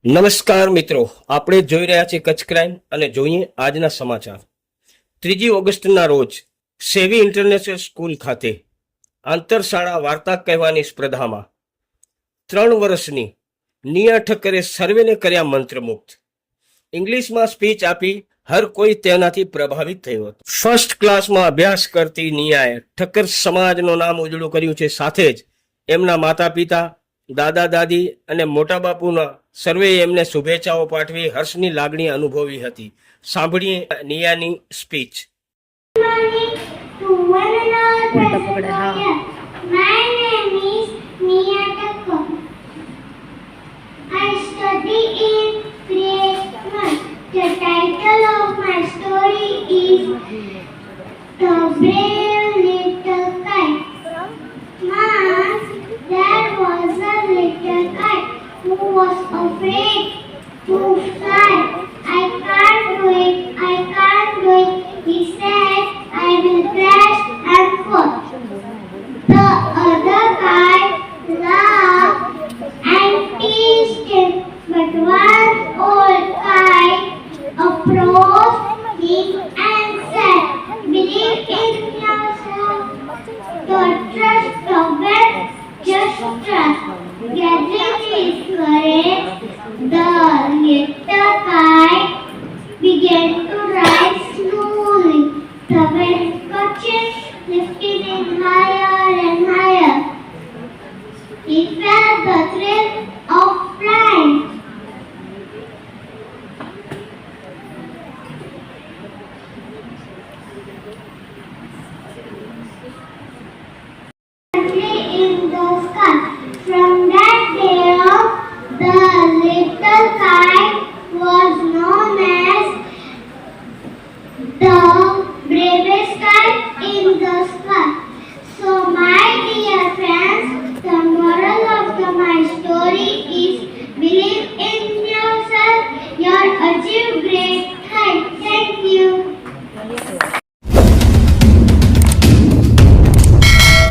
નમસ્કાર મિત્રો, આપણે જોઈ રહ્યા છીએ કચ્છ ક્રાઇમ અને જોઈએ આજના સમાચાર। 3 ઓગસ્ટના રોજ સેવી ઇન્ટરનેશનલ સ્કૂલ ખાતે આંતરશાળા વાર્તા કહેવાની સ્પર્ધામાં 3 વર્ષની નિયા ઠક્કરે સર્વેને કર્યા મંત્રમુગ્ધ। ઇંગ્લિશમાં સ્પીચ આપી હર કોઈ તેનાથી પ્રભાવિત થયો હતો। ફર્સ્ટ ક્લાસમાં અભ્યાસ કરતી નિયાએ ઠક્કર સમાજનું નામ ઉજળું કર્યું છે, સાથે જ એમના માતા પિતા, દાદા દાદી અને મોટા બાપુના સર્વેએ એમને શુભેચ્છાઓ પાઠવી હર્ષની લાગણી અનુભવી હતી। સાંભળીએ નિયાની speech. My name is Nia Thakur. I study in grade 1. The title of my story is The Brave Little Kite. Once there was a little kite who was afraid to fly. I can't do it, I can't do it. He said, I will crash and fall. The other kite laughed and teased him, but one old kite approached him and said, believe in yourself. Don't trust the wind, just trust. Gathering his courage, the little kite began to rise slowly. The wind caught him, lifting him higher